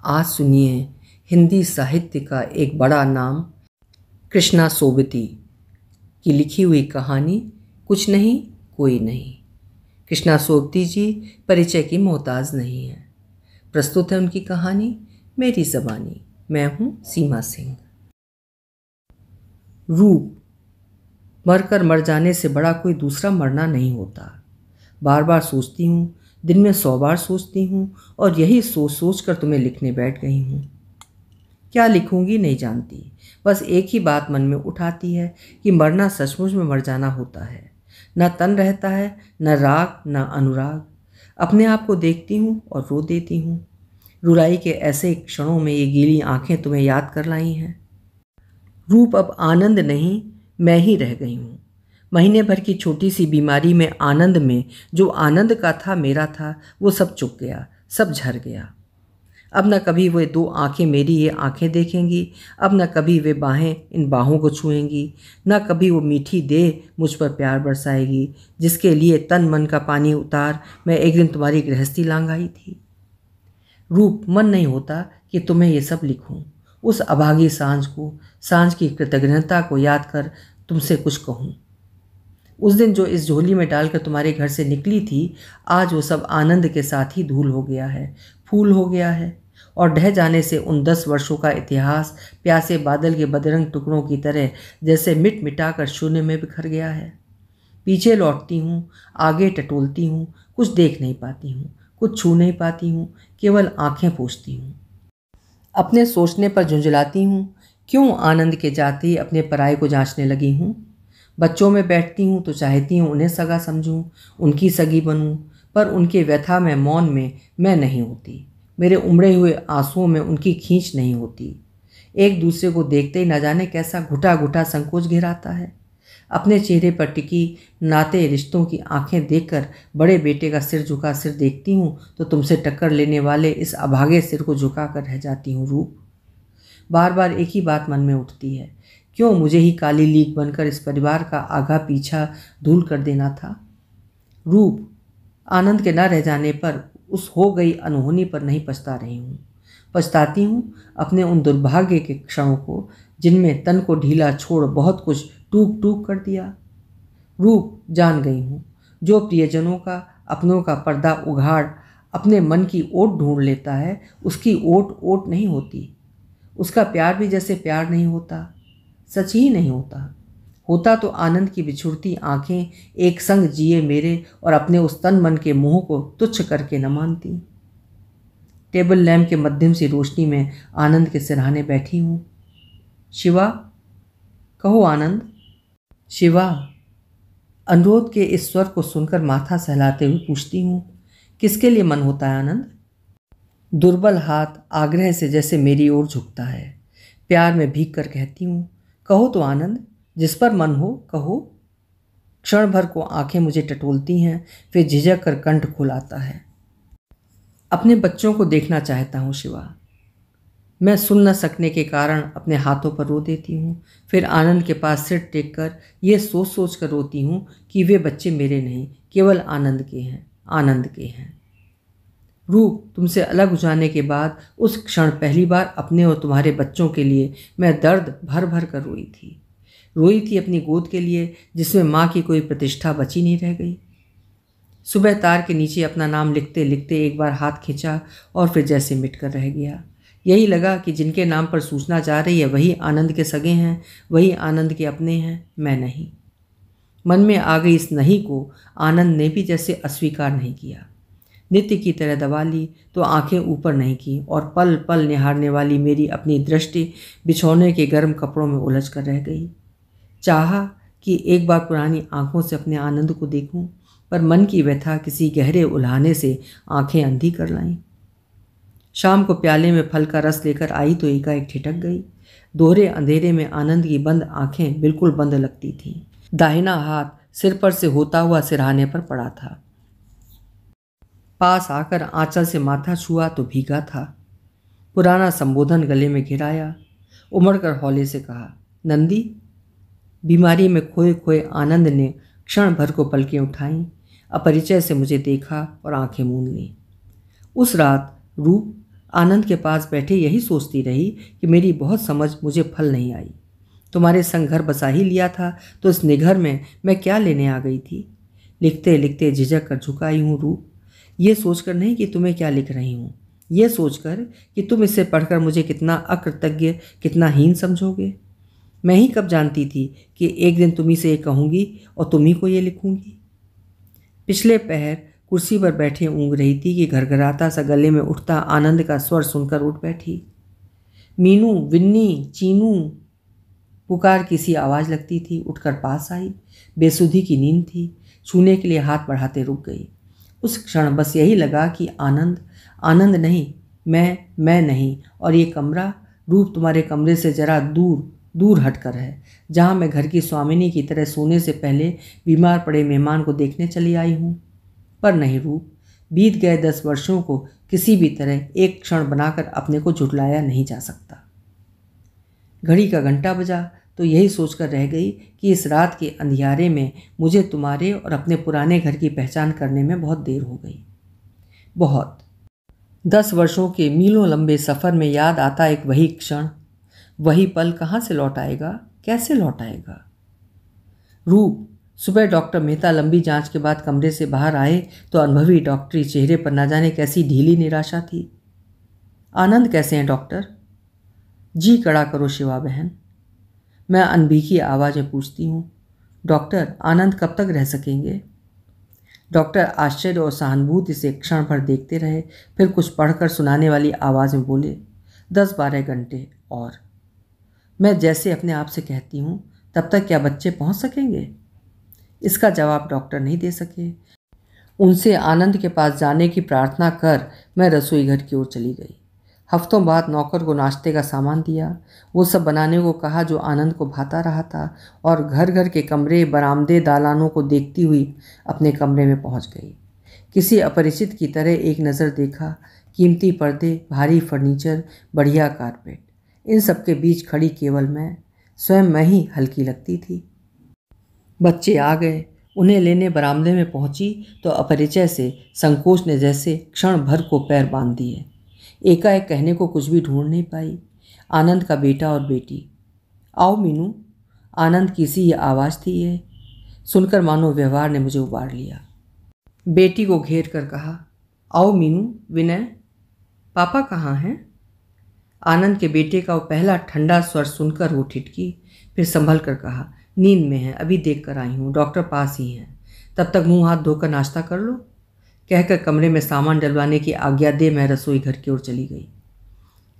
आज सुनिए हिंदी साहित्य का एक बड़ा नाम कृष्णा सोबती की लिखी हुई कहानी कुछ नहीं कोई नहीं। कृष्णा सोबती जी परिचय की मोहताज नहीं है। प्रस्तुत है उनकी कहानी मेरी ज़बानी। मैं हूँ सीमा सिंह। रूप मरकर मर जाने से बड़ा कोई दूसरा मरना नहीं होता। बार बार सोचती हूँ, दिन में 100 बार सोचती हूँ और यही सोच सोच कर तुम्हें लिखने बैठ गई हूँ। क्या लिखूंगी नहीं जानती, बस एक ही बात मन में उठाती है कि मरना सचमुच में मर जाना होता है। न तन रहता है, न राग न अनुराग। अपने आप को देखती हूँ और रो देती हूँ। रुलाई के ऐसे क्षणों में ये गीली आंखें तुम्हें याद कर लाई हैं। रूप अब आनंद नहीं, मैं ही रह गई हूँ। महीने भर की छोटी सी बीमारी में आनंद में जो आनंद का था मेरा था, वो सब चुक गया, सब झर गया। अब न कभी वे 2 आंखें मेरी ये आंखें देखेंगी, अब न कभी वे बाहें इन बाहों को छुएंगी, न कभी वो मीठी देह मुझ पर प्यार बरसाएगी जिसके लिए तन मन का पानी उतार मैं एक दिन तुम्हारी गृहस्थी लांग आई थी। रूप मन नहीं होता कि तुम्हें ये सब लिखूं, उस अभागी सांझ को, सांझ की कृतज्ञता को याद कर तुमसे कुछ कहूं। उस दिन जो इस झोली में डालकर तुम्हारे घर से निकली थी, आज वो सब आनंद के साथ ही धूल हो गया है, फूल हो गया है और ढह जाने से उन 10 वर्षों का इतिहास प्यासे बादल के बदरंग टुकड़ों की तरह जैसे मिट मिटा कर शून्य में बिखर गया है। पीछे लौटती हूँ, आगे टटोलती हूँ, कुछ देख नहीं पाती हूँ, कुछ छू नहीं पाती हूँ, केवल आंखें पोंछती हूँ। अपने सोचने पर झुंझलाती हूँ, क्यों आनंद के जाते ही अपने पराये को जांचने लगी हूँ। बच्चों में बैठती हूँ तो चाहती हूँ उन्हें सगा समझूँ, उनकी सगी बनूँ, पर उनके व्यथा में मौन में मैं नहीं होती। मेरे उमड़े हुए आंसुओं में उनकी खींच नहीं होती। एक दूसरे को देखते ही न जाने कैसा घुटा घुटा संकोच घेराता है। अपने चेहरे पर टिकी नाते रिश्तों की आंखें देखकर बड़े बेटे का सिर झुका सिर देखती हूँ तो तुमसे टक्कर लेने वाले इस अभागे सिर को झुका कर रह जाती हूँ। रूप बार बार एक ही बात मन में उठती है, क्यों मुझे ही काली लीक बनकर इस परिवार का आगा पीछा धूल कर देना था। रूप आनंद के न रह जाने पर, उस हो गई अनहोनी पर नहीं पछता रही हूँ। पछताती हूँ अपने उन दुर्भाग्य के क्षणों को जिनमें तन को ढीला छोड़ बहुत कुछ टूक टूक कर दिया। रूप जान गई हूँ, जो प्रियजनों का अपनों का पर्दा उघाड़ अपने मन की ओट ढूंढ लेता है, उसकी ओट ओट नहीं होती। उसका प्यार भी जैसे प्यार नहीं होता, सच ही नहीं होता। होता तो आनंद की बिछुड़ती आंखें एक संग जिए मेरे और अपने उस तन मन के मोह को तुच्छ करके न मानती। टेबल लैंप के मध्यम सी रोशनी में आनंद के सिरहाने बैठी हूँ। शिवा, कहो आनंद। शिवा अनुरोध के इस स्वर को सुनकर माथा सहलाते हुए पूछती हूँ, किसके लिए मन होता है आनंद? दुर्बल हाथ आग्रह से जैसे मेरी ओर झुकता है। प्यार में भीग कर कहती हूँ, कहो तो आनंद, जिस पर मन हो कहो। क्षण भर को आंखें मुझे टटोलती हैं, फिर झिझक कर कंठ खुलाता है। अपने बच्चों को देखना चाहता हूँ शिवा। मैं सुन न सकने के कारण अपने हाथों पर रो देती हूँ, फिर आनंद के पास सिर टेक कर ये सोच सोच कर रोती हूँ कि वे बच्चे मेरे नहीं, केवल आनंद के हैं, आनंद के हैं। रूप तुमसे अलग हो जाने के बाद उस क्षण पहली बार अपने और तुम्हारे बच्चों के लिए मैं दर्द भर भर कर रोई थी अपनी गोद के लिए, जिसमें माँ की कोई प्रतिष्ठा बची नहीं रह गई। सुबह तार के नीचे अपना नाम लिखते लिखते एक बार हाथ खींचा और फिर जैसे मिट कर रह गया। यही लगा कि जिनके नाम पर सूचना जा रही है वही आनंद के सगे हैं, वही आनंद के अपने हैं, मैं नहीं। मन में आ गई इस नहीं को आनंद ने भी जैसे अस्वीकार नहीं किया। नित्य की तरह दबा ली तो आंखें ऊपर नहीं की और पल पल निहारने वाली मेरी अपनी दृष्टि बिछौने के गर्म कपड़ों में उलझ कर रह गई। चाहा कि एक बार पुरानी आंखों से अपने आनंद को देखूं, पर मन की व्यथा किसी गहरे उल्हाने से आंखें अंधी कर लाईं। शाम को प्याले में फल का रस लेकर आई तो एकाएक ठिठक गई। दोहरे अंधेरे में आनंद की बंद आंखें बिल्कुल बंद लगती थीं। दाहिना हाथ सिर पर से होता हुआ सिरहाने पर पड़ा था। पास आकर आंचल से माथा छुआ तो भीगा था। पुराना संबोधन गले में घिराया, उमड़कर हौले से कहा, नंदी। बीमारी में खोए खोए आनंद ने क्षण भर को पलकें उठाईं, अपरिचय से मुझे देखा और आंखें मूंद लीं। उस रात रूप आनंद के पास बैठे यही सोचती रही कि मेरी बहुत समझ मुझे फल नहीं आई। तुम्हारे संग घर बसा ही लिया था तो इस निघर में मैं क्या लेने आ गई थी। लिखते लिखते झिझक कर झुकाई हूँ रूप, ये सोचकर नहीं कि तुम्हें क्या लिख रही हूँ, ये सोचकर कि तुम इसे पढ़कर मुझे कितना अकृतज्ञ, कितना हीन समझोगे। मैं ही कब जानती थी कि एक दिन तुम्ही से ये कहूँगी और तुम्ही को ये लिखूँगी। पिछले पहर कुर्सी पर बैठे ऊँग रही थी कि घरघराता सा गले में उठता आनंद का स्वर सुनकर उठ बैठी। मीनू, विन्नी, चीनू पुकार किसी आवाज़ लगती थी। उठकर पास आई। बेसुधी की नींद थी। छूने के लिए हाथ बढ़ाते रुक गई। उस क्षण बस यही लगा कि आनंद, आनंद नहीं, मैं नहीं, और ये कमरा, रूप तुम्हारे कमरे से जरा दूर दूर हटकर है, जहाँ मैं घर की स्वामिनी की तरह सोने से पहले बीमार पड़े मेहमान को देखने चली आई हूँ। पर नहीं रूप, बीत गए 10 वर्षों को किसी भी तरह एक क्षण बनाकर अपने को झुठलाया नहीं जा सकता। घड़ी का घंटा बजा तो यही सोचकर रह गई कि इस रात के अंधियारे में मुझे तुम्हारे और अपने पुराने घर की पहचान करने में बहुत देर हो गई। बहुत। 10 वर्षों के मीलों लंबे सफ़र में याद आता एक वही क्षण, वही पल कहाँ से लौट आएगा, कैसे लौट आएगा। रूप, सुबह डॉक्टर मेहता लंबी जांच के बाद कमरे से बाहर आए तो अनुभवी डॉक्टरी चेहरे पर न जाने कैसी ढीली निराशा थी। आनंद कैसे हैं डॉक्टर? जी कड़ा करो शिवा बहन, मैं अनभीकी आवाज़ में पूछती हूँ। डॉक्टर, आनंद कब तक रह सकेंगे? डॉक्टर आश्चर्य और सहानुभूति से क्षण भर देखते रहे, फिर कुछ पढ़कर सुनाने वाली आवाज़ में बोले, 10-12 घंटे और। मैं जैसे अपने आप से कहती हूँ, तब तक क्या बच्चे पहुँच सकेंगे? इसका जवाब डॉक्टर नहीं दे सके। उनसे आनंद के पास जाने की प्रार्थना कर मैं रसोई घर की ओर चली गई। हफ्तों बाद नौकर को नाश्ते का सामान दिया, वो सब बनाने को कहा जो आनंद को भाता रहा था, और घर घर के कमरे, बरामदे, दालानों को देखती हुई अपने कमरे में पहुंच गई। किसी अपरिचित की तरह एक नज़र देखा। कीमती पर्दे, भारी फर्नीचर, बढ़िया कारपेट, इन सब के बीच खड़ी केवल मैं ही हल्की लगती थी। बच्चे आ गए। उन्हें लेने बरामदे में पहुंची तो अपरिचय से संकोच ने जैसे क्षण भर को पैर बांध दिए। एकाएक कहने को कुछ भी ढूंढ नहीं पाई। आनंद का बेटा और बेटी। आओ मीनू, आनंद की सी ये आवाज़ थी ये। सुनकर मानो व्यवहार ने मुझे उबार लिया। बेटी को घेर कर कहा, आओ मीनू, विनय, पापा कहाँ हैं? आनंद के बेटे का वो पहला ठंडा स्वर सुनकर वो ठिठकी, फिर संभल कर कहा, नींद में है, अभी देख कर आई हूँ, डॉक्टर पास ही हैं, तब तक मुंह हाथ धोकर नाश्ता कर लो। कहकर कमरे में सामान डलवाने की आज्ञा दे मैं रसोई घर की ओर चली गई।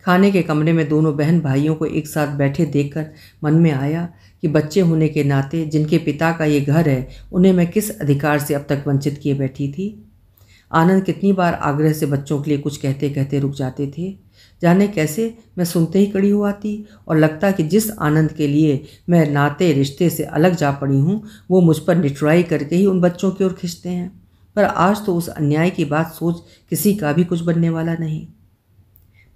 खाने के कमरे में दोनों बहन भाइयों को एक साथ बैठे देखकर मन में आया कि बच्चे होने के नाते जिनके पिता का ये घर है, उन्हें मैं किस अधिकार से अब तक वंचित किए बैठी थी। आनंद कितनी बार आग्रह से बच्चों के लिए कुछ कहते कहते रुक जाते थे। जाने कैसे मैं सुनते ही खड़ी हो आती और लगता कि जिस आनंद के लिए मैं नाते रिश्ते से अलग जा पड़ी हूँ, वो मुझ पर निठुराई करके ही उन बच्चों की ओर खींचते हैं। पर आज तो उस अन्याय की बात सोच किसी का भी कुछ बनने वाला नहीं।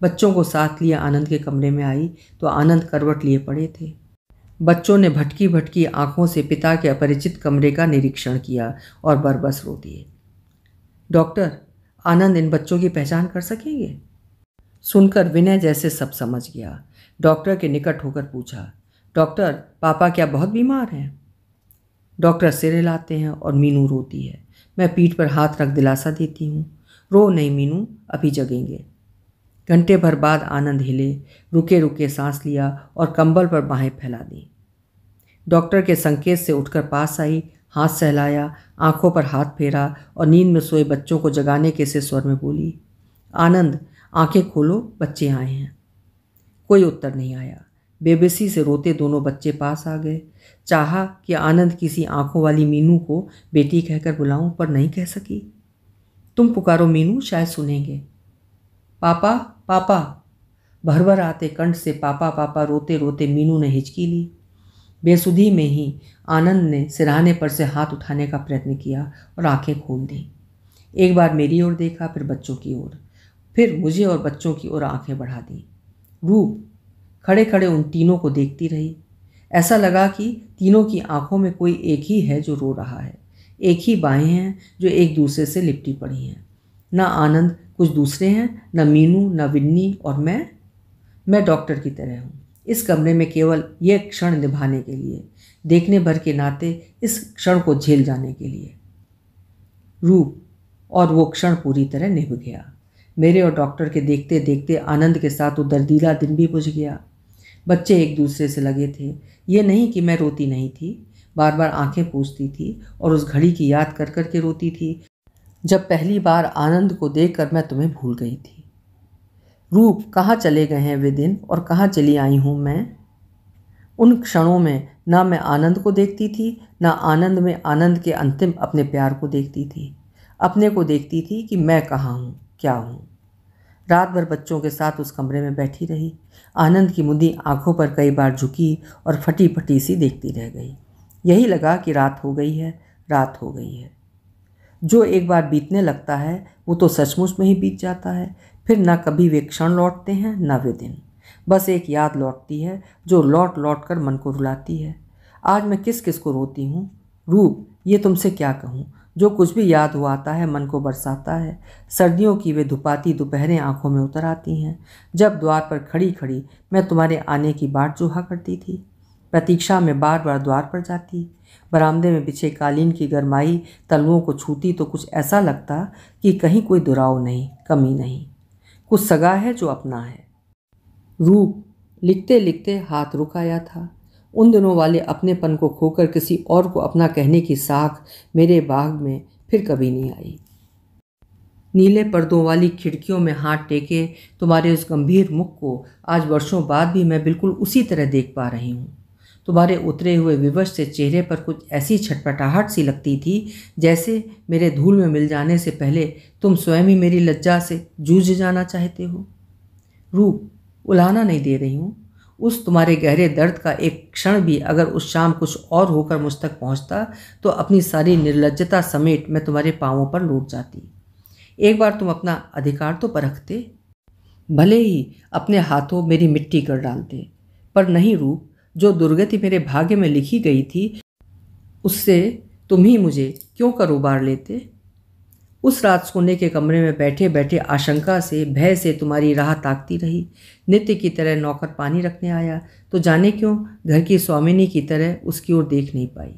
बच्चों को साथ लिए आनंद के कमरे में आई तो आनंद करवट लिए पड़े थे। बच्चों ने भटकी भटकी आंखों से पिता के अपरिचित कमरे का निरीक्षण किया और बरबस रो दिए। डॉक्टर, आनंद इन बच्चों की पहचान कर सकेंगे? सुनकर विनय जैसे सब समझ गया। डॉक्टर के निकट होकर पूछा, डॉक्टर, पापा क्या बहुत बीमार हैं? डॉक्टर सिर हिलाते हैं और मीनू रोती है। मैं पीठ पर हाथ रख दिलासा देती हूँ, रो नहीं मीनू, अभी जगेंगे। घंटे भर बाद आनंद हिले, रुके रुके सांस लिया और कंबल पर बाहें फैला दी। डॉक्टर के संकेत से उठकर पास आई, हाथ सहलाया, आंखों पर हाथ फेरा और नींद में सोए बच्चों को जगाने के से स्वर में बोली, आनंद, आंखें खोलो, बच्चे आए हैं। कोई उत्तर नहीं आया। बेबसी से रोते दोनों बच्चे पास आ गए। चाहा कि आनंद किसी आंखों वाली मीनू को बेटी कहकर बुलाऊं, पर नहीं कह सकी। तुम पुकारो मीनू, शायद सुनेंगे। पापा, पापा, भर आते कंठ से पापा पापा रोते रोते मीनू ने हिचकी ली। बेसुधी में ही आनंद ने सिरहाने पर से हाथ उठाने का प्रयत्न किया और आंखें खोल दी। एक बार मेरी ओर देखा, फिर बच्चों की ओर, फिर मुझे और बच्चों की ओर आंखें बढ़ा दी। रूप खड़े खड़े उन तीनों को देखती रही। ऐसा लगा कि तीनों की आंखों में कोई एक ही है जो रो रहा है। एक ही बाहें हैं जो एक दूसरे से लिपटी पड़ी हैं। न आनंद कुछ दूसरे हैं, न मीनू, न विन्नी, और मैं डॉक्टर की तरह हूँ, इस कमरे में केवल ये क्षण निभाने के लिए, देखने भर के नाते इस क्षण को झेल जाने के लिए। रूप, और वो क्षण पूरी तरह निभ गया। मेरे और डॉक्टर के देखते देखते आनंद के साथ वो दर्दीला दिन भी बुझ गया। बच्चे एक दूसरे से लगे थे। ये नहीं कि मैं रोती नहीं थी, बार बार आंखें पूछती थी और उस घड़ी की याद कर कर के रोती थी जब पहली बार आनंद को देखकर मैं तुम्हें भूल गई थी। रूप, कहाँ चले गए हैं वे दिन और कहाँ चली आई हूँ मैं। उन क्षणों में ना मैं आनंद को देखती थी, ना आनंद में आनंद के अंतिम अपने प्यार को देखती थी। अपने को देखती थी कि मैं कहाँ हूँ, क्या हूँ। रात भर बच्चों के साथ उस कमरे में बैठी रही। आनंद की मुंदी आंखों पर कई बार झुकी और फटी फटी सी देखती रह गई। यही लगा कि रात हो गई है, रात हो गई है। जो एक बार बीतने लगता है वो तो सचमुच में ही बीत जाता है। फिर ना कभी वे क्षण लौटते हैं, ना वे दिन। बस एक याद लौटती है जो लौट लौट कर मन को रुलाती है। आज मैं किस किस को रोती हूँ। रूप, ये तुमसे क्या कहूँ। जो कुछ भी याद हुआ आता है मन को बरसाता है। सर्दियों की वे धुपाती दोपहरें आंखों में उतर आती हैं, जब द्वार पर खड़ी खड़ी मैं तुम्हारे आने की बाट जोहा करती थी। प्रतीक्षा में बार बार द्वार पर जाती। बरामदे में बिछे कालीन की गरमाई तलुओं को छूती तो कुछ ऐसा लगता कि कहीं कोई दुराव नहीं, कमी नहीं, कुछ सगा है जो अपना है। रूप, लिखते लिखते हाथ रुक आया था। उन दिनों वाले अपनेपन को खोकर किसी और को अपना कहने की साख मेरे बाग में फिर कभी नहीं आई। नीले पर्दों वाली खिड़कियों में हाथ टेके तुम्हारे उस गंभीर मुख को आज वर्षों बाद भी मैं बिल्कुल उसी तरह देख पा रही हूँ। तुम्हारे उतरे हुए विवश से चेहरे पर कुछ ऐसी छटपटाहट सी लगती थी जैसे मेरे धूल में मिल जाने से पहले तुम स्वयं ही मेरी लज्जा से जूझ जाना चाहते हो। रूप, उलाहना नहीं दे रही हूँ। उस तुम्हारे गहरे दर्द का एक क्षण भी अगर उस शाम कुछ और होकर मुझ तक पहुँचता तो अपनी सारी निर्लज्जता समेट मैं तुम्हारे पांवों पर लौट जाती। एक बार तुम अपना अधिकार तो परखते, भले ही अपने हाथों मेरी मिट्टी कर डालते। पर नहीं रूप, जो दुर्गति मेरे भाग्य में लिखी गई थी उससे तुम ही मुझे क्यों कर उबार लेते। उस रात सोने के कमरे में बैठे बैठे आशंका से, भय से तुम्हारी राह ताकती रही। नित्य की तरह नौकर पानी रखने आया तो जाने क्यों घर की स्वामिनी की तरह उसकी ओर देख नहीं पाई।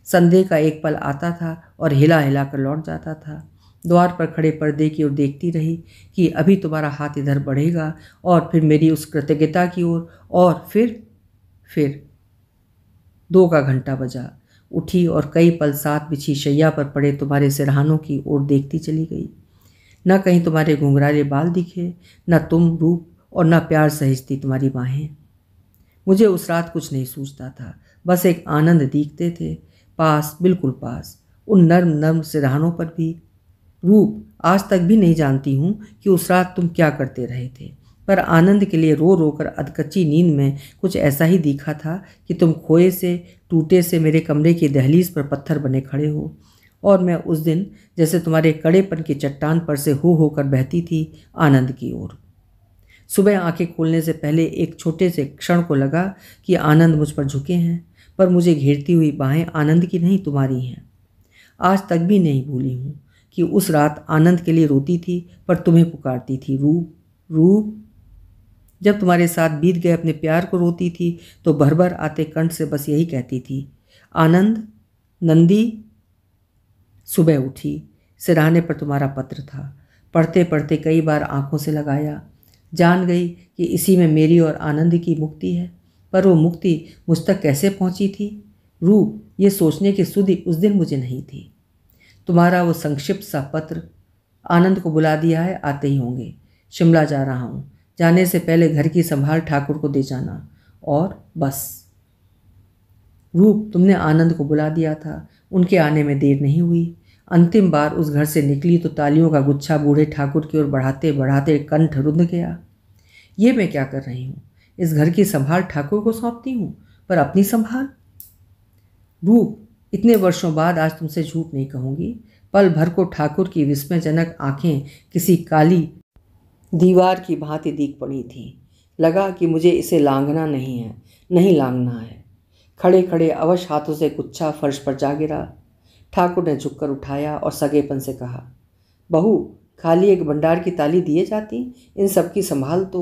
संदेह का एक पल आता था और हिला हिला कर लौट जाता था। द्वार पर खड़े पर्दे की ओर देखती रही कि अभी तुम्हारा हाथ इधर बढ़ेगा और फिर मेरी उस कृतज्ञता की ओर, और फिर 2 का घंटा बजा। उठी और कई पल साथ बिछी शैया पर पड़े तुम्हारे सिरहानों की ओर देखती चली गई। न कहीं तुम्हारे घुंघराले बाल दिखे, न तुम रूप, और न प्यार सहिजती तुम्हारी बाहें। मुझे उस रात कुछ नहीं सूझता था, बस एक आनंद दिखते थे, पास, बिल्कुल पास, उन नर्म नर्म सिरहानों पर भी। रूप, आज तक भी नहीं जानती हूँ कि उस रात तुम क्या करते रहे थे, पर आनंद के लिए रो रो कर अधकच्ची नींद में कुछ ऐसा ही दिखा था कि तुम खोए से, टूटे से मेरे कमरे की दहलीज पर पत्थर बने खड़े हो, और मैं उस दिन जैसे तुम्हारे कड़ेपन की चट्टान पर से हो होकर बहती थी आनंद की ओर। सुबह आंखें खोलने से पहले एक छोटे से क्षण को लगा कि आनंद मुझ पर झुके हैं, पर मुझे घेरती हुई बाहें आनंद की नहीं तुम्हारी हैं। आज तक भी नहीं भूली हूँ कि उस रात आनंद के लिए रोती थी पर तुम्हें पुकारती थी, रूप, रूप। जब तुम्हारे साथ बीत गए अपने प्यार को रोती थी तो भर भर आते कंठ से बस यही कहती थी, आनंद, नंदी। सुबह उठी, सिरहाने पर तुम्हारा पत्र था। पढ़ते पढ़ते कई बार आंखों से लगाया। जान गई कि इसी में मेरी और आनंद की मुक्ति है, पर वो मुक्ति मुझ तक कैसे पहुंची थी। रूप, ये सोचने की सुधि उस दिन मुझे नहीं थी। तुम्हारा वो संक्षिप्त सा पत्र, आनंद को बुला दिया है, आते ही होंगे। शिमला जा रहा हूँ, जाने से पहले घर की संभाल ठाकुर को दे जाना, और बस। रूप, तुमने आनंद को बुला दिया था, उनके आने में देर नहीं हुई। अंतिम बार उस घर से निकली तो तालियों का गुच्छा बूढ़े ठाकुर की ओर बढ़ाते बढ़ाते कंठ रुंध गया। ये मैं क्या कर रही हूँ, इस घर की संभाल ठाकुर को सौंपती हूँ, पर अपनी संभाल। रूप, इतने वर्षों बाद आज तुमसे झूठ नहीं कहूँगी, पल भर को ठाकुर की विस्मयजनक आंखें किसी काली दीवार की भांति दिख पड़ी थीं। लगा कि मुझे इसे लांघना नहीं है, नहीं लांघना है। खड़े खड़े अवश हाथों से गुच्छा फर्श पर जा गिरा। ठाकुर ने झुककर उठाया और सगेपन से कहा, बहू, खाली एक भंडार की ताली दिए जाती, इन सब की संभाल तो।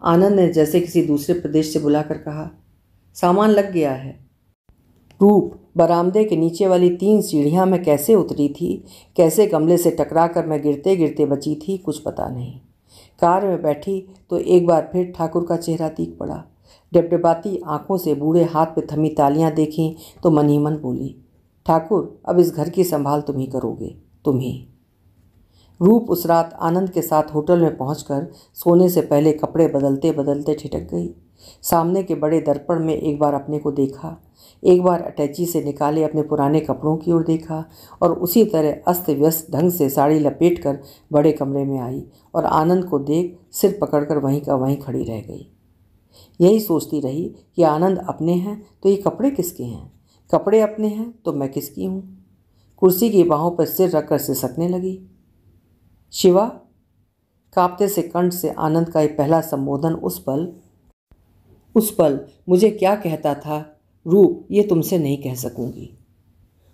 आनंद ने जैसे किसी दूसरे प्रदेश से बुलाकर कहा, सामान लग गया है। रूप, बरामदे के नीचे वाली 3 सीढ़ियां मैं कैसे उतरी थी, कैसे गमले से टकरा कर मैं गिरते गिरते बची थी, कुछ पता नहीं। कार में बैठी तो एक बार फिर ठाकुर का चेहरा दिख पड़ा। डबडबाती आंखों से बूढ़े हाथ पे थमी तालियां देखीं तो मन ही मन बोली, ठाकुर, अब इस घर की संभाल तुम ही करोगे, तुम ही। रूप उस रात आनंद के साथ होटल में पहुंचकर सोने से पहले कपड़े बदलते बदलते ठिठक गई। सामने के बड़े दर्पण में एक बार अपने को देखा, एक बार अटैची से निकाले अपने पुराने कपड़ों की ओर देखा और उसी तरह अस्त व्यस्त ढंग से साड़ी लपेट कर बड़े कमरे में आई और आनंद को देख सिर पकड़कर वहीं का वहीं खड़ी रह गई। यही सोचती रही कि आनंद अपने हैं तो ये कपड़े किसके हैं, कपड़े अपने हैं तो मैं किसकी हूँ। कुर्सी की बाहों पर सिर रखकर सिसकने लगी। शिवा। कांपते से कंठ से आनंद का ये पहला संबोधन उस पल मुझे क्या कहता था, रूप, ये तुमसे नहीं कह सकूंगी।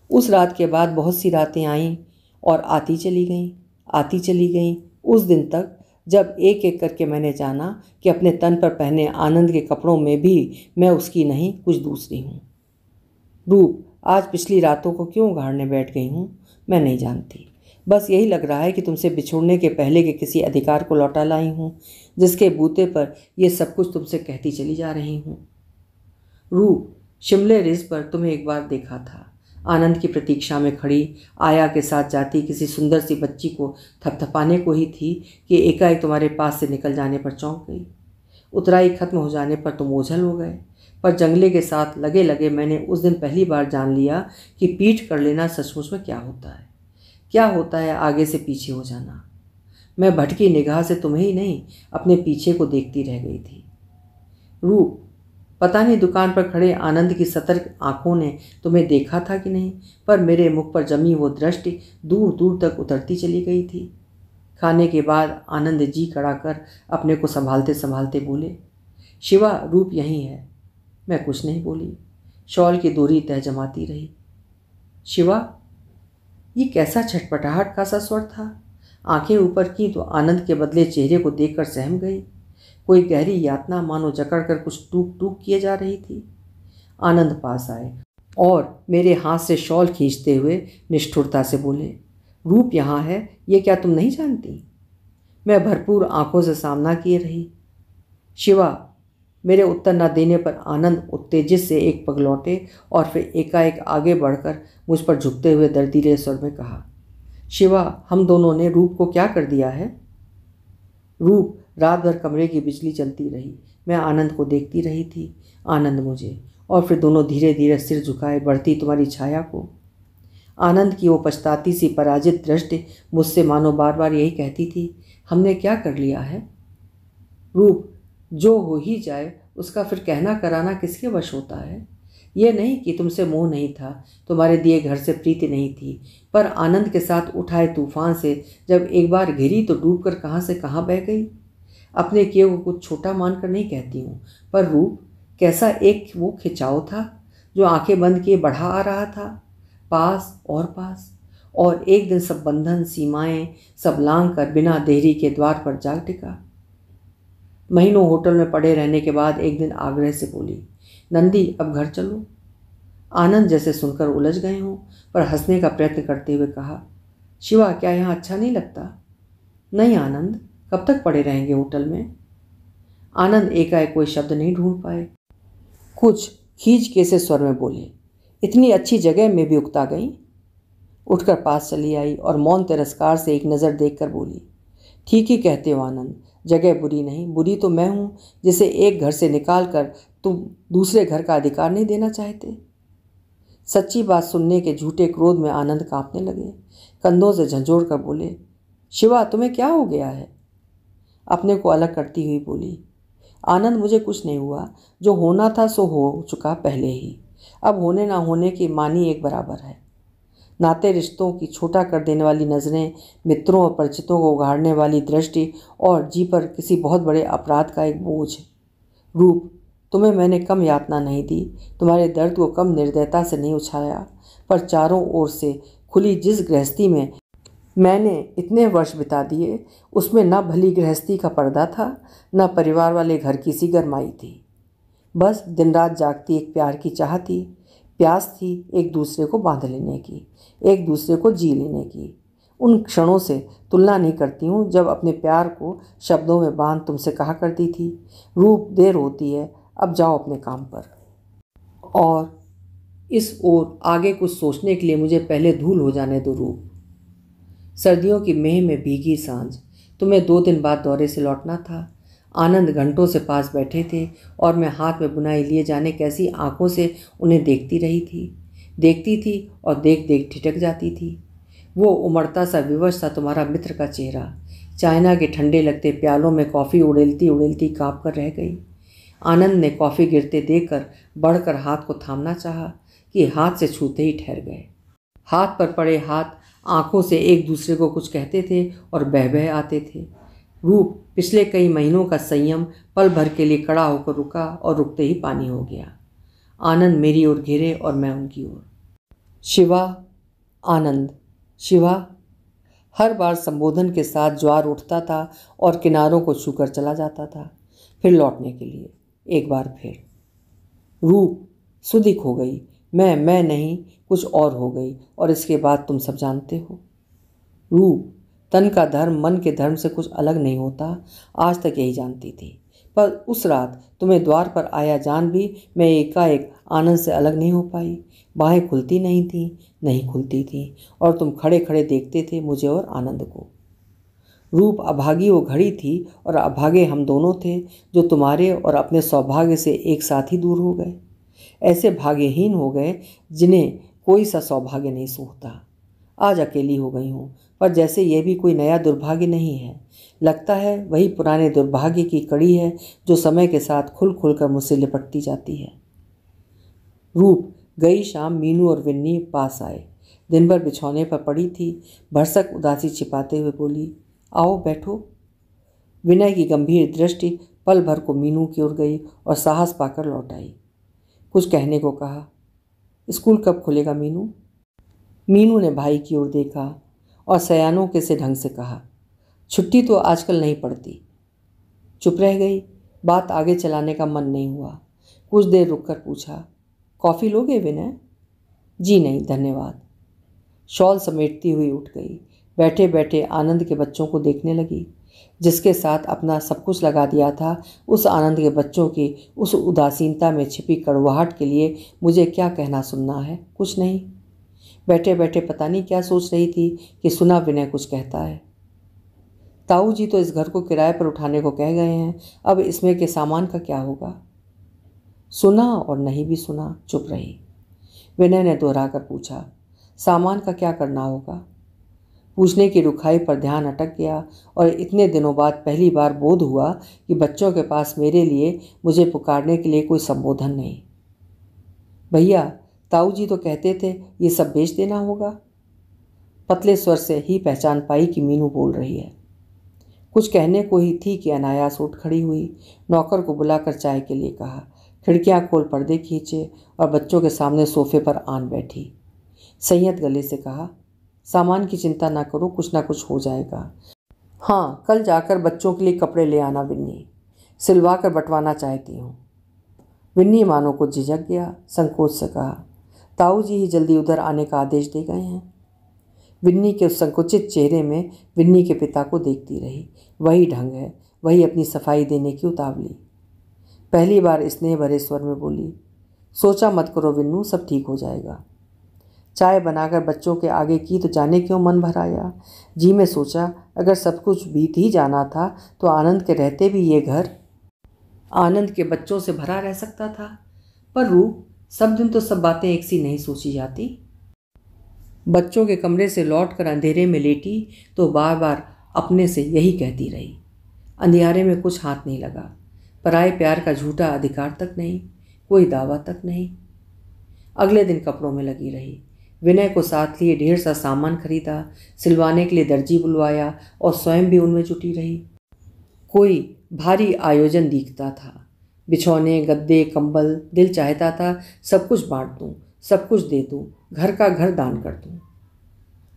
उस रात के बाद बहुत सी रातें आईं और आती चली गईं, उस दिन तक जब एक एक करके मैंने जाना कि अपने तन पर पहने आनंद के कपड़ों में भी मैं उसकी नहीं, कुछ दूसरी हूँ। रूप, आज पिछली रातों को क्यों उघाड़ने बैठ गई हूँ मैं नहीं जानती। बस यही लग रहा है कि तुमसे बिछुड़ने के पहले के किसी अधिकार को लौटा लाई हूँ, जिसके बूते पर यह सब कुछ तुमसे कहती चली जा रही हूँ। रूप, शिमले रिज पर तुम्हें एक बार देखा था, आनंद की प्रतीक्षा में खड़ी, आया के साथ जाती किसी सुंदर सी बच्ची को थपथपाने को ही थी कि एकाएक तुम्हारे पास से निकल जाने पर चौंक गई। उतराई खत्म हो जाने पर तुम ओझल हो गए, पर जंगले के साथ लगे लगे मैंने उस दिन पहली बार जान लिया कि पीठ कर लेना सचमुच में क्या होता है आगे से पीछे हो जाना। मैं भटकी निगाह से तुम्हें ही नहीं, अपने पीछे को देखती रह गई थी। रूप, पता नहीं दुकान पर खड़े आनंद की सतर्क आंखों ने तुम्हें देखा था कि नहीं, पर मेरे मुख पर जमी वो दृष्टि दूर दूर तक उतरती चली गई थी। खाने के बाद आनंद जी कड़ा कर अपने को संभालते संभालते बोले, शिवा, रूप यहीं है। मैं कुछ नहीं बोली, शॉल की डोरी तह जमाती रही। शिवा। ये कैसा छटपटाहट का सा स्वर था। आंखें ऊपर की तो आनंद के बदले चेहरे को देखकर सहम गई। कोई गहरी यातना मानो जकड़ कर कुछ टूक टूक किए जा रही थी। आनंद पास आए और मेरे हाथ से शॉल खींचते हुए निष्ठुरता से बोले, रूप यहाँ है, ये क्या तुम नहीं जानती? मैं भरपूर आंखों से सामना किए रही। शिवा। मेरे उत्तर न देने पर आनंद उत्तेजित से एक पग लौटे और फिर एकाएक आगे बढ़कर मुझ पर झुकते हुए दर्दीले स्वर में कहा, शिवा, हम दोनों ने रूप को क्या कर दिया है? रूप। रात भर कमरे की बिजली चलती रही, मैं आनंद को देखती रही थी, आनंद मुझे, और फिर दोनों धीरे धीरे सिर झुकाए बढ़ती तुम्हारी छाया को। आनंद की वो पछताती सी पराजित दृष्टि मुझसे मानो बार बार यही कहती थी, हमने क्या कर लिया है? रूप। जो हो ही जाए उसका फिर कहना कराना किसके वश होता है? ये नहीं कि तुमसे मोह नहीं था, तुम्हारे दिए घर से प्रीति नहीं थी, पर आनंद के साथ उठाए तूफान से जब एक बार घिरी तो डूबकर कहाँ से कहाँ बह गई। अपने किए को कुछ छोटा मानकर नहीं कहती हूँ, पर रूप, कैसा एक वो खिंचाव था जो आंखें बंद किए बढ़ा आ रहा था, पास, और एक दिन सब बंधन सीमाएं सब लांघ कर बिना देरी के द्वार पर जा टिका। महीनों होटल में पड़े रहने के बाद एक दिन आग्रह से बोली, नंदी, अब घर चलो। आनंद जैसे सुनकर उलझ गए हों, पर हंसने का प्रयत्न करते हुए कहा, शिवा, क्या यहाँ अच्छा नहीं लगता? नहीं आनंद, कब तक पड़े रहेंगे होटल में? आनंद एकाएक कोई शब्द नहीं ढूंढ पाए, कुछ खींच के से स्वर में बोले, इतनी अच्छी जगह में भी उकता गई। उठकर पास चली आई और मौन तिरस्कार से एक नज़र देखकर बोली, ठीक ही कहते हो आनंद, जगह बुरी नहीं, बुरी तो मैं हूँ जिसे एक घर से निकाल कर तुम दूसरे घर का अधिकार नहीं देना चाहते। सच्ची बात सुनने के झूठे क्रोध में आनंद कांपने लगे, कंधों से झंझोड़ कर बोले, शिवा, तुम्हें क्या हो गया है? अपने को अलग करती हुई बोली, आनंद, मुझे कुछ नहीं हुआ, जो होना था सो हो चुका पहले ही, अब होने ना होने की मानी एक बराबर है। नाते रिश्तों की छोटा कर देने वाली नज़रें, मित्रों और परिचितों को उघाड़ने वाली दृष्टि और जी पर किसी बहुत बड़े अपराध का एक बोझ। रूप, तुम्हें मैंने कम यातना नहीं दी, तुम्हारे दर्द को कम निर्दयता से नहीं उछाया, पर चारों ओर से खुली जिस गृहस्थी में मैंने इतने वर्ष बिता दिए, उसमें न भली गृहस्थी का पर्दा था, न परिवार वाले घर की सी गरमाई थी। बस दिन रात जागती एक प्यार की चाह थी, प्यास थी एक दूसरे को बांध लेने की, एक दूसरे को जी लेने की। उन क्षणों से तुलना नहीं करती हूँ जब अपने प्यार को शब्दों में बांध तुमसे कहा करती थी, रूप देर होती है, अब जाओ अपने काम पर। और इस ओर आगे कुछ सोचने के लिए मुझे पहले धूल हो जाने दो रूप। सर्दियों की मेह में भीगी सांझ, तुम्हें 2 दिन बाद दौरे से लौटना था। आनंद घंटों से पास बैठे थे और मैं हाथ में बुनाई लिए जाने कैसी आंखों से उन्हें देखती थी और देख देख ठिठक जाती थी। वो उमड़ता सा विवश था तुम्हारा मित्र का चेहरा। चाइना के ठंडे लगते प्यालों में कॉफ़ी उड़ेलती उड़ेलती काँप कर रह गई। आनंद ने कॉफ़ी गिरते देखकर बढ़कर हाथ को थामना चाहा कि हाथ से छूते ही ठहर गए। हाथ पर पड़े हाथ आंखों से एक दूसरे को कुछ कहते थे और बह आते थे। रूप पिछले कई महीनों का संयम पल भर के लिए कड़ा होकर रुका और रुकते ही पानी हो गया। आनंद मेरी ओर घिरे और मैं उनकी ओर। शिवा, आनंद, शिवा। हर बार संबोधन के साथ ज्वार उठता था और किनारों को छूकर चला जाता था, फिर लौटने के लिए एक बार फिर। रूप सुधिक हो गई, मैं नहीं कुछ और हो गई, और इसके बाद तुम सब जानते हो। रूप, तन का धर्म मन के धर्म से कुछ अलग नहीं होता, आज तक यही जानती थी, पर उस रात तुम्हें द्वार पर आया जान भी मैं एकाएक आनंद से अलग नहीं हो पाई। बाहें खुलती नहीं खुलती थी और तुम खड़े खड़े देखते थे मुझे और आनंद को। रूप, अभागी वो घड़ी थी और अभागे हम दोनों थे जो तुम्हारे और अपने सौभाग्य से एक साथ ही दूर हो गए। ऐसे भाग्यहीन हो गए जिन्हें कोई सा सौभाग्य नहीं सूझता। आज अकेली हो गई हूँ, पर जैसे यह भी कोई नया दुर्भाग्य नहीं है। लगता है वही पुराने दुर्भाग्य की कड़ी है जो समय के साथ खुल खुल कर मुझसे लिपटती जाती है। रूप, गई शाम मीनू और विन्नी पास आए। दिन भर बिछौने पर पड़ी थी, भरसक उदासी छिपाते हुए बोली, आओ बैठो। विनय की गंभीर दृष्टि पल भर को मीनू की ओर गई और साहस पाकर लौट आई। कुछ कहने को कहा। स्कूल कब खुलेगा मीनू? मीनू ने भाई की ओर देखा और सयानों के से ढंग से कहा, छुट्टी तो आजकल नहीं पड़ती। चुप रह गई, बात आगे चलाने का मन नहीं हुआ। कुछ देर रुककर पूछा, कॉफ़ी लोगे विनय? जी नहीं धन्यवाद। शॉल समेटती हुई उठ गई। बैठे बैठे आनंद के बच्चों को देखने लगी। जिसके साथ अपना सब कुछ लगा दिया था, उस आनंद के बच्चों की उस उदासीनता में छिपी कड़वाहट के लिए मुझे क्या कहना सुनना है? कुछ नहीं। बैठे बैठे पता नहीं क्या सोच रही थी कि सुना विनय कुछ कहता है। ताऊ जी तो इस घर को किराए पर उठाने को कह गए हैं, अब इसमें के सामान का क्या होगा? सुना और नहीं भी सुना, चुप रही। विनय ने दोहरा कर पूछा, सामान का क्या करना होगा? पूछने की रुखाई पर ध्यान अटक गया और इतने दिनों बाद पहली बार बोध हुआ कि बच्चों के पास मेरे लिए मुझे पुकारने के लिए कोई संबोधन नहीं। भैया, ताऊ जी तो कहते थे ये सब बेच देना होगा। पतले स्वर से ही पहचान पाई कि मीनू बोल रही है। कुछ कहने को ही थी कि अनायास उठ खड़ी हुई, नौकर को बुलाकर चाय के लिए कहा, खिड़कियां खोल पर्दे खींचे और बच्चों के सामने सोफे पर आन बैठी। संयत गले से कहा, सामान की चिंता ना करो, कुछ ना कुछ हो जाएगा। हाँ, कल जाकर बच्चों के लिए कपड़े ले आना विन्नी, सिलवा कर बंटवाना चाहती हूँ। विन्नी मानो को झिझक गया, संकोच से कहा, ताऊ जी ही जल्दी उधर आने का आदेश दे गए हैं। विन्नी के उस संकुचित चेहरे में विन्नी के पिता को देखती रही। वही ढंग है, वही अपनी सफाई देने की उतावली। पहली बार स्नेह भरे स्वर में बोली, सोचा मत करो विन्नू, सब ठीक हो जाएगा। चाय बनाकर बच्चों के आगे की तो जाने क्यों मन भर आया। जी में सोचा, अगर सब कुछ बीत ही जाना था तो आनंद के रहते भी ये घर आनंद के बच्चों से भरा रह सकता था। पर रूप, सब दिन तो सब बातें एक सी नहीं सोची जाती। बच्चों के कमरे से लौटकर अंधेरे में लेटी तो बार बार अपने से यही कहती रही। अंधियारे में कुछ हाथ नहीं लगा, पराए प्यार का झूठा अधिकार तक नहीं, कोई दावा तक नहीं। अगले दिन कपड़ों में लगी रही। विनय को साथ लिए ढेर सा सामान खरीदा, सिलवाने के लिए दर्जी बुलवाया और स्वयं भी उनमें जुटी रही। कोई भारी आयोजन दिखता था। बिछौने, गद्दे, कंबल। दिल चाहता था सब कुछ बांट दूं, सब कुछ दे दूं, घर का घर दान कर दूं।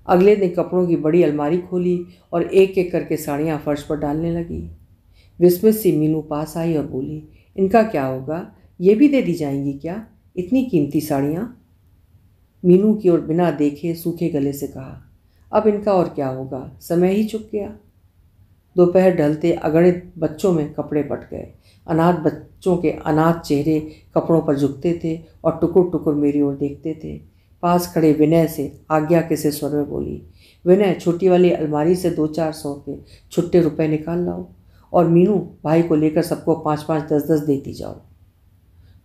अगले दिन कपड़ों की बड़ी अलमारी खोली और एक एक करके साड़ियाँ फर्श पर डालने लगी। विस्मित सी मीनू पास आई और बोली, इनका क्या होगा? ये भी दे दी जाएंगी क्या? इतनी कीमती साड़ियाँ? मीनू की ओर बिना देखे सूखे गले से कहा, अब इनका और क्या होगा, समय ही चुक गया। दोपहर ढलते अगणित बच्चों में कपड़े पट गए। अनाथ बच्चों के अनाथ चेहरे कपड़ों पर झुकते थे और टुकुर टुकुर मेरी ओर देखते थे। पास खड़े विनय से आज्ञा के से स्वर में बोली, विनय, छोटी वाली अलमारी से 200-400 के छुट्टे रुपए निकाल लाओ और मीनू भाई को लेकर सबको 5-5, 10-10 देती जाओ।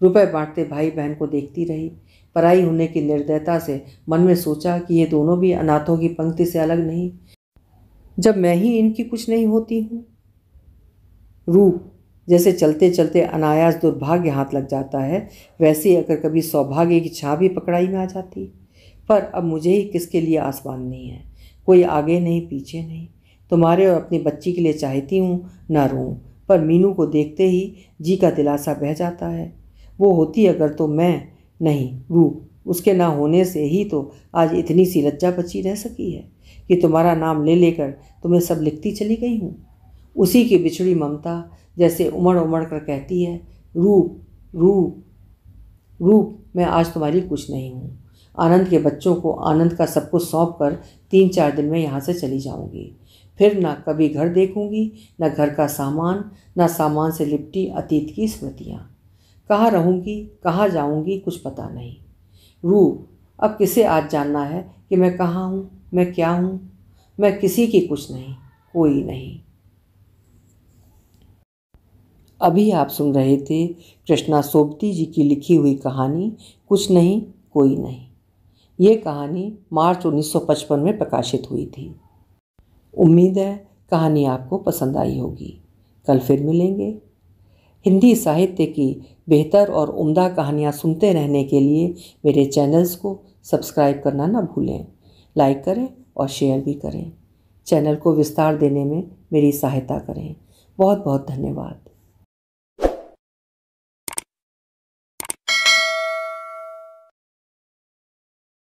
रुपए बांटते भाई बहन को देखती रही। पराई होने की निर्दयता से मन में सोचा कि ये दोनों भी अनाथों की पंक्ति से अलग नहीं, जब मैं ही इनकी कुछ नहीं होती हूँ। रूप जैसे चलते चलते अनायास दुर्भाग्य हाथ लग जाता है, वैसे अगर कभी सौभाग्य की छाँ भी पकड़ाई में आ जाती। पर अब मुझे ही किसके लिए आसमान नहीं है, कोई आगे नहीं पीछे नहीं। तुम्हारे और अपनी बच्ची के लिए चाहती हूँ न रोऊं, पर मीनू को देखते ही जी का दिलासा बह जाता है। वो होती अगर तो मैं नहीं, रूप उसके ना होने से ही तो आज इतनी सी लज्जा बची रह सकी है कि तुम्हारा नाम ले लेकर तुम्हें सब लिखती चली गई हूँ। उसी की बिछड़ी ममता जैसे उमड़ उमड़ कर कहती है, रूप रूप रूप, मैं आज तुम्हारी कुछ नहीं हूँ। आनंद के बच्चों को आनंद का सब कुछ सौंप कर 3-4 दिन में यहाँ से चली जाऊँगी। फिर ना कभी घर देखूँगी, न घर का सामान, न सामान से लिपटी अतीत की स्मृतियाँ। कहाँ रहूँगी, कहाँ जाऊँगी, कुछ पता नहीं। रूप, अब किसे आज जानना है कि मैं कहाँ हूँ, मैं क्या हूँ? मैं किसी की कुछ नहीं, कोई नहीं। अभी आप सुन रहे थे कृष्णा सोबती जी की लिखी हुई कहानी कुछ नहीं कोई नहीं। ये कहानी मार्च 1955 में प्रकाशित हुई थी। उम्मीद है कहानी आपको पसंद आई होगी। कल फिर मिलेंगे। हिंदी साहित्य की बेहतर और उम्दा कहानियाँ सुनते रहने के लिए मेरे चैनल्स को सब्सक्राइब करना ना भूलें। लाइक करें और शेयर भी करें। चैनल को विस्तार देने में मेरी सहायता करें। बहुत बहुत धन्यवाद।